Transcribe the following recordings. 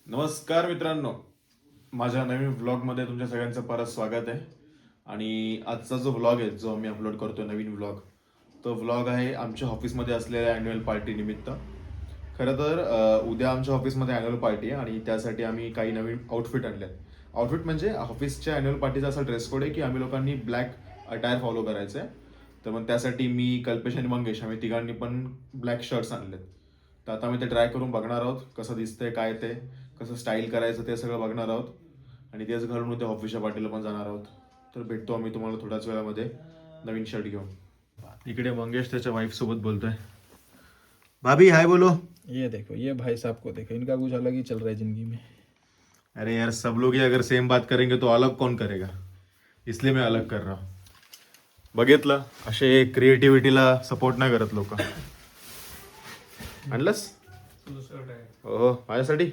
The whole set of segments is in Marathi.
नमस्कार मित्रांनो, माझ्या नवीन व्लॉगमध्ये तुमच्या सगळ्यांचं परत स्वागत आहे. आणि आजचा जो व्लॉग आहे जो मी अपलोड करतो नवीन व्लॉग, तो व्लॉग आहे आमच्या ऑफिसमध्ये असलेल्या ॲन्युअल पार्टी निमित्त. खरं तर उद्या आमच्या ऑफिसमध्ये ॲन्युअल पार्टी आहे आणि त्यासाठी आम्ही काही नवीन आउटफिट आणले आहेत. आउटफिट म्हणजे ऑफिसच्या ॲन्युअल पार्टीचा असा ड्रेस कोड आहे की आम्ही लोकांनी ब्लॅक अटायर फॉलो करायचं आहे. तर मग त्यासाठी मी, कल्पेश आणि मंगेश आम्ही तिघांनी पण ब्लॅक शर्ट्स आणलेत. तर आता आम्ही ते ट्राय करून बघणार आहोत कसं दिसतंय, काय ते कसं स्टाईल करायचं ते सगळं बघणार आहोत. आणि तेच घालून उद्या ऑफिसच्या पार्टीला पण जाणार आहोत. तर भेटतो आम्ही तुम्हाला थोड्याच वेळामध्ये नवीन शर्ट घेऊन. इकडे मंगेश त्याच्या वाईफ सोबत बोलतोय. भाभी हाय बोलो. ये देखो, ये भाई साहब को देखो, इनका कुछ अलग ही चल रहा है जिंदगी में. अरे यार, सब लोग ही अगर सेम बात करेंगे तो अलग कौन करेगा, इसलिए मैं अलग कर रहा हूँ. बघितलं, असे क्रिएटिव्हिटीला सपोर्ट नाही करत लोक. आणलंस हो माझ्यासाठी?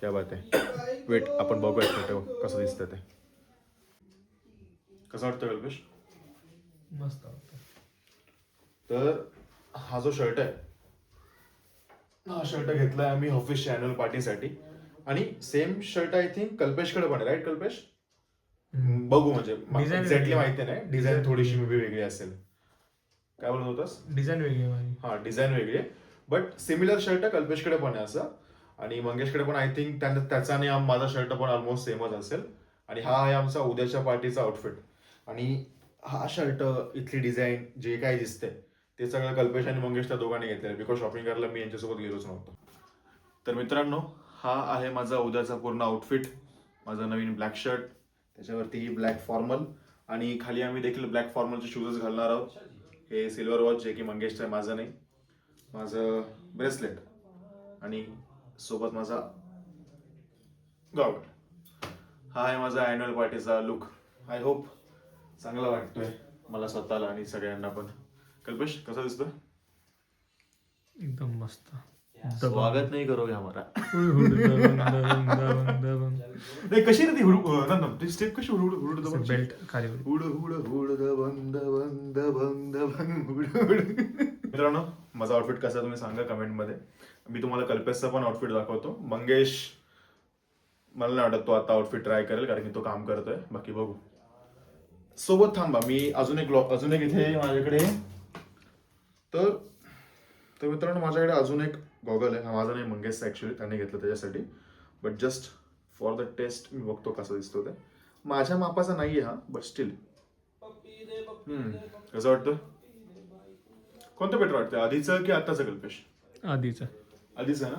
क्या बात आहे. वेट, आपण बघूया शर्ट कसं दिसतंय ते. कसं वाटतं कल्पेश? मस्त. तर हा जो शर्ट आहे, हा शर्ट घेतलाय आम्ही ऑफिसच्या अॅन्युअल पार्टीसाठी. आणि सेम शर्ट आय थिंक कल्पेशकडे पण आहे, राईट कल्पेश? बघू, म्हणजे एक्झॅक्टली माहिती नाही, डिझाईन थोडीशी मे बी वेगळी असेल. काय बोलत होतास? डिझाईन वेगळी आहे. हा, डिझाईन वेगळी आहे, बट सिमिलर शर्ट कल्पेशकडे पण आहे असं. आणि मंगेशकडे पण आय थिंक त्याचा आणि माझा शर्ट पण ऑलमोस्ट सेमच असेल. आणि हा आहे आमचा उद्याच्या पार्टीचा आउटफिट. आणि हा शर्ट, इथली डिझाईन, जे काही दिसतंय ते सगळं कल्पेश आणि मंगेश त्या दोघांनी घेतलेलं, बिकॉज शॉपिंग करायला मी यांच्यासोबत गेलोच नव्हतो. तर मित्रांनो, हा आहे माझा उद्याचा पूर्ण आउटफिट. माझा नवीन ब्लॅक शर्ट, त्याच्यावरती ब्लॅक फॉर्मल, आणि खाली आम्ही देखील ब्लॅक फॉर्मलचे शूजच घालणार आहोत. हे सिल्वर वॉच, जे की मंगेशचं आहे, माझं नाही. माझं ब्रेसलेट आणि सोबत माझा गॉगल. हा आहे माझा अॅन्युअल पार्टीचा लुक. आय होप चांगला वाटतोय मला स्वतःला आणि सगळ्यांना पण. कल्पेश, कसा दिसतोय? एकदम मस्त. स्वागत नाही करोगे हमारा. बेल्ट कशी रे ती स्टेप कशी हुड बेल्ट खाली हुड हुड हुड दबंग दबंग दबंग दबंग हुड हुड. मित्रांनो, माझा आउटफिट कसा तुम्ही सांगा कमेंटमध्ये. मी तुम्हाला कल्पेशचा पण आउटफिट दाखवतो. मंगेश, मला नाही वाटत तो आता आउटफिट ट्राय करेल, कारण की तो काम करतोय. बाकी बघू. सोबत थांबा, मी अजून एक इथे माझ्याकडे. तर मित्रांनो, माझ्याकडे अजून एक गॉगल आहे. हा माझा नाही, मंगेशचा ऍक्च्युअली, त्याने घेतलं त्याच्यासाठी. But just for the test मी बघतो कसा दिसतो ते. माझ्या मापाचा नाहीये हा, बट स्टील. कसं वाटतं? कोणतं बेटर वाटतं, आधीचं की आताचं कल्पेश? आधीचं. आधीचं ना.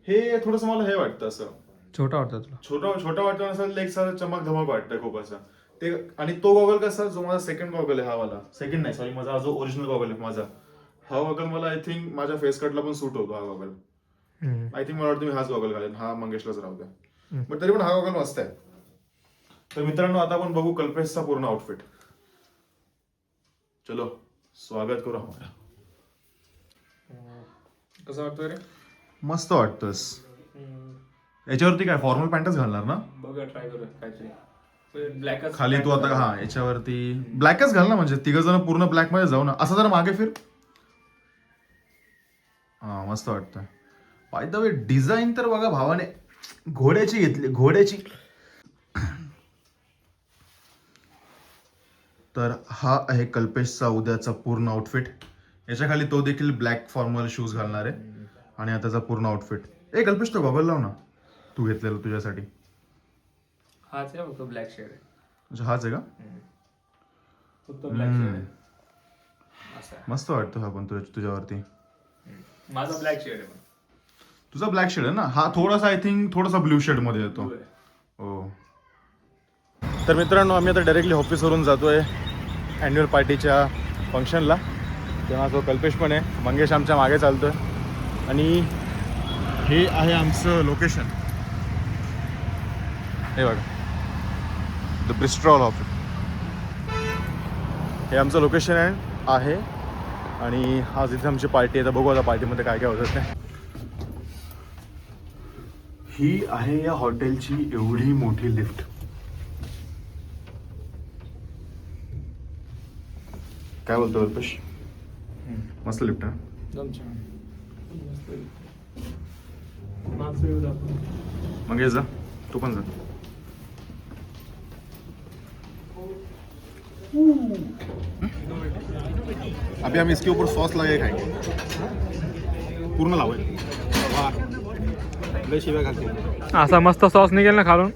हे थोडंसं मला हे वाटतं असं छोटा वाटतं तुला? छोटा वाटतं असं, एक सारं चमक धमक वाटतंय खूप असं ते. आणि तो गॉगल कसा, जो माझा सेकंड गॉगल आहे, हा वाला सेकंड नाही, सॉरी, माझा जो ओरिजिनल गॉगल आहे माझा, हा गॉगल मला आय थिंक माझ्या फेस कटला पण सूट होतो. हा गॉगल आय थिंक मला वाटतं मी हाच गॉगल घालेन. हा मंगेशलाच राहू द्या, बट तरी पण हा गॉगल मस्त आहे. तर मित्रांनो, आता आपण बघू कल्पेशचा पूर्ण आउटफिट. चलो, स्वागत करू हमारा. कसं वाटतं रे? मस्त वाटतंस. याच्यावरती काय फॉर्मल पॅन्टच घालणार ना? बघा, ट्राय करूया काहीतरी ब्लॅकच खाली तू आता, हा, याच्यावरती ब्लॅकच घाल ना, म्हणजे तिघ जण पूर्ण ब्लॅक मध्ये जाऊ ना. असं जरा मागे फिर. हा, मस्त वाटतंय. बाय द वे, डिझाईन तर बघा भावाने घोड्याची घेतली, घोड्याची. तर हा आहे कल्पेशचा उद्याचा पूर्ण आउटफिट. याच्या खाली तो देखील ब्लॅक फॉर्मल शूज घालणार आहे. आणि आता त्याचा पूर्ण आउटफिट. ए कल्पेश, तो गॉगल लाव ना, तू घेतलेला तुझ्यासाठी. हाच आहे, फक्त ब्लॅक शेड आहे. अच्छा, हाच आहे का? फक्त ब्लॅक शेड आहे. असं आहे. मस्त वाटतो हा पण तुझ्यावरती. माझा ब्लॅक शेड आहे. तुझा ब्लॅक शेड आहे ना. हा थोडासा आय थिंक थोडासा ब्ल्यू शेड मध्ये येतो. हो. तर मित्रांनो, आम्ही आता डायरेक्टली ऑफिसवरून जातोय अॅन्युअल पार्टीच्या फंक्शनला. तेव्हा तो कल्पेश पण आहे, मंगेश आमच्या मागे चालतोय. आणि हे आहे आमचं लोकेशन. हे बघा, द ब्रिस्टॉल ऑफिस. हे आमचं लोकेशन आहे. आणि आज इथे आमची पार्टी आहे. तर बघू आता पार्टीमध्ये काय काय होतं ते. ही आहे या हॉटेलची एवढी मोठी लिफ्ट. काय बोलतो कल्पेश? मस्त लिफ्ट आहे. एकदम छान. मंगेश जा, तू पण जा. अभी हम इसके ऊपर सॉस लगा के खाएंगे. पूर्ण लावायचं. लय शिव्या घालते. असा मस्त सॉस निघेल ना खालून.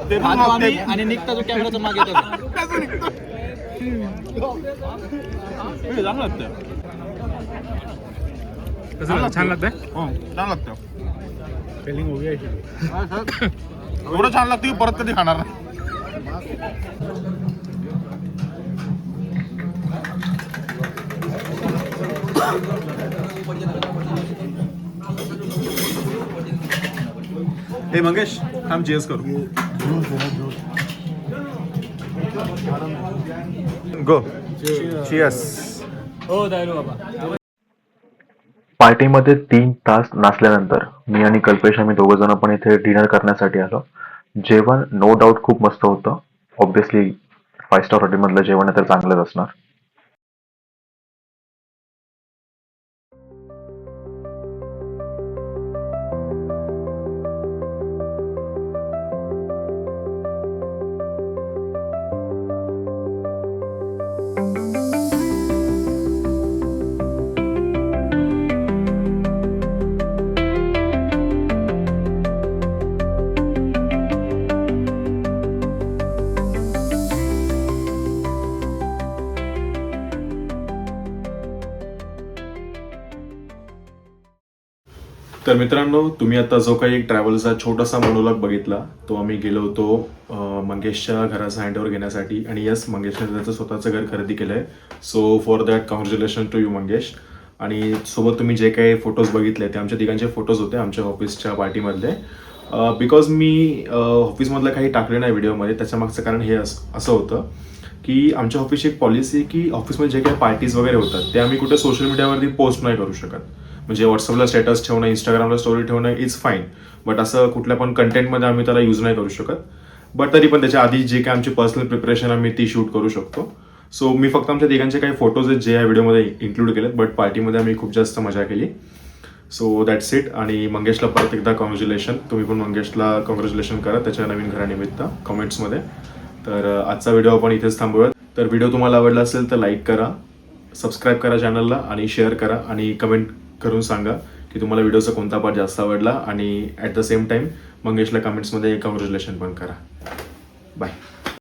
ते आणि निघता जो कॅमेराचा मागे येतो. चांगलं लागतं. कसं लागतं? छान लागतंय. हो, छान लागतं. एवढं छान लागतं की परत कधी खाणार नाही. हे मंगेश थांब चीज करू. गो चीयर्स. हो दायलो बाबा. पार्टीमध्ये 3 तास नाचल्यानंतर मी आणि कल्पेश आम्ही दोघं जण पण इथे डिनर करण्यासाठी आलो. जेवण नो डाऊट खूप मस्त होतं. ऑब्व्हियसली 5 स्टार हॉटेलमधलं जेवण आहे तर चांगलंच असणार. तर मित्रांनो, तुम्ही आता जो काही एक ट्रॅव्हलचा छोटासा मोनोलॉग बघितला तो आम्ही गेलो होतो मंगेशच्या घराचा हँडओव्हर घेण्यासाठी. आणि यस, मंगेशने त्याचं स्वतःचं घर खरेदी केलं आहे. So for that congratulation to you Mangesh. आणि सोबत तुम्ही जे काही फोटोज बघितले ते आमच्या तिघांचे फोटोज होते आमच्या ऑफिसच्या पार्टीमधले. बिकॉज मी ऑफिसमधलं काही टाकले नाही व्हिडिओमध्ये. त्याच्या मागचं कारण हे असं होतं की आमच्या ऑफिसची एक पॉलिसी आहे की ऑफिसमध्ये जे काही पार्टीज वगैरे होतात ते आम्ही कुठे सोशल मीडियावरती पोस्ट नाही करू शकत. म्हणजे व्हॉट्सअपला स्टेटस ठेवणं, इंस्टाग्रामला स्टोरी ठेवणं इज फाईन, बट असं कुठल्या पण कंटेंटमध्ये आम्ही त्याला यूज नाही करू शकत. बट तरी पण त्याच्या आधी जे काही आमची पर्सनल प्रिपरेशन आम्ही ती शूट करू शकतो. सो मी फक्त आमच्या तिघांचे काही फोटोज आहेत जे या व्हिडिओमध्ये इन्क्लूड केलेत, बट पार्टीमध्ये आम्ही खूप जास्त मजा केली. So that's it. आणि मंगेशला परत एकदा कॉंग्रॅच्युलेशन. तुम्ही पण मंगेशला कॉंग्रॅच्युलेशन करा त्याच्या नवीन घरानिमित्त कमेंट्समध्ये. तर आजचा व्हिडिओ आपण इथेच थांबूयात. तर व्हिडिओ तुम्हाला आवडला असेल तर लाईक करा, सबस्क्राईब करा चॅनलला आणि शेअर करा आणि कमेंट करून सांगा की तुम्हाला व्हिडिओचा कोणता पार्ट जास्त आवडला. आणि ॲट द सेम टाईम मंगेशला कमेंट्समध्ये कॉंग्रॅच्युलेशन पण करा. बाय.